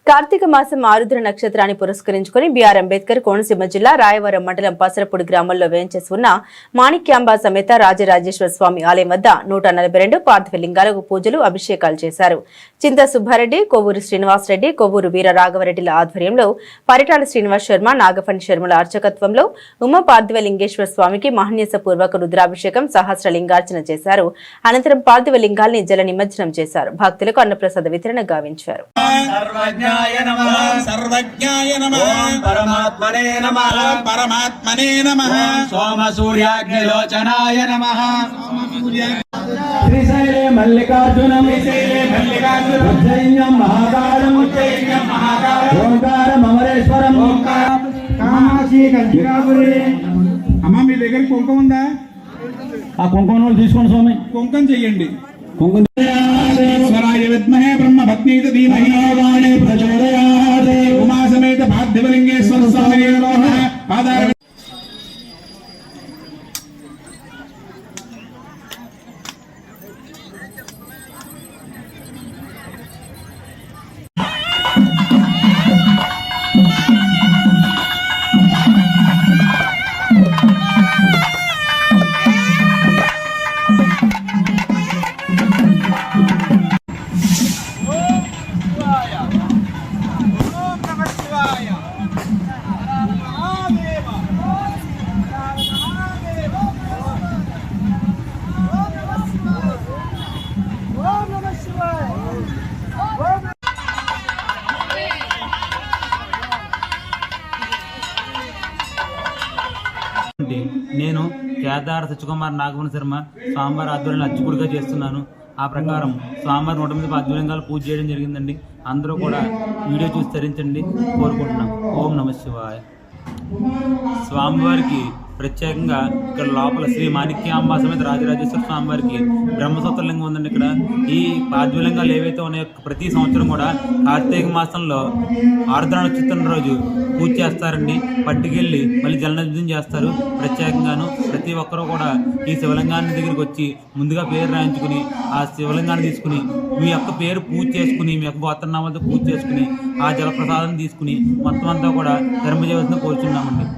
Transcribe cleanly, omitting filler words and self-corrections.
కార్తీక మాసం ఆరుద్ర నక్షత్రాన్ని పురస్కరించుకుని బిఆర్ అంబేద్కర్ కోనసీమ జిల్లా రాయవరం మండలం పసరపూడి గ్రామంలో వేంచేసి ఉన్న మాణిక్యాంబ సమేత రాజరాజేశ్వర స్వామి ఆలయం వద్ద 142 పార్థివ లింగాలకు పూజలు అభిషేకాలు చేశారు. చింత సుబ్బారెడ్డి, కొవ్వూరు శ్రీనివాసరెడ్డి, కొవ్వూరు వీర రాఘవరెడ్డిల ఆధ్వర్యంలో పరిటాల శ్రీనివాస్ శర్మ, నాగఫణి శర్మల అర్చకత్వంలో ఉమ పార్థివ లింగేశ్వర స్వామికి మహన్యాస పూర్వక రుద్రాభిషేకం, సహస్ర లింగార్చన చేశారు. అనంతరం పార్థివ లింగాల్ని జల నిమజ్జనం చేశారు. భక్తులకు అన్నప్రసాద వితరణ గావించారు. सर्वज्ञाय नमः परमात्मने नमः परमात्मने नमः सोम सूर्याग्निलोचनाय नमः श्रीशैले मल्लिकार्जुनम् उज्जयिन्यं महाकालम् ओंकारम् अमरेश्वरम् कामाक्षी कंचिकापुरी అమ్మ మీ దగ్గర కుంకుమ ఉందా? ఆ కుంకుమ తీసుకోండి స్వామి, కుంకుమ చెయ్యండి. కుంకుమ विद्महे ब्रह्म भक्ति धीमहि प्रचोदयात् उमा समेत पार्थिवलिंगेश्वर स्वामी नमः पादार నేను కేదార సత్యకుమార్ నాగమణి శర్మ స్వామివారి ఆధ్వర్యంలో అర్చకుడిగా చేస్తున్నాను. ఆ ప్రకారం స్వామివారి 108 పార్థివలింగాలు పూజ చేయడం జరిగిందండి. అందరూ కూడా వీడియో చూసి తరించండి కోరుకుంటున్నాం. ఓం నమః శివాయ. స్వామివారికి ప్రత్యేకంగా ఇక్కడ లోపల శ్రీ మాణిక్యాంబ సమేత రాజరాజేశ్వర స్వామివారికి బ్రహ్మసూత్రలింగం ఉందండి. ఇక్కడ ఈ పార్థివలింగాలు ఏవైతే ఉన్నాయో ప్రతి సంవత్సరం కూడా కార్తీక మాసంలో ఆరుద్ర నక్షత్రం రోజు పూజ చేస్తారండి. పట్టుకెళ్ళి మళ్ళీ జలనిమజ్జనం చేస్తారు. ప్రత్యేకంగాను ప్రతి ఒక్కరూ కూడా ఈ శివలింగాన్ని దగ్గరికి వచ్చి ముందుగా పేరు రాయించుకుని ఆ శివలింగాన్ని తీసుకుని మీ యొక్క పేరు పూజ చేసుకుని మీ యొక్క గోత్రనామాలతో పూజ చేసుకుని ఆ జలప్రసాదం తీసుకుని మొత్తం అంతా కూడా ధర్మ చేయవలసిన కోరుచున్నామండి.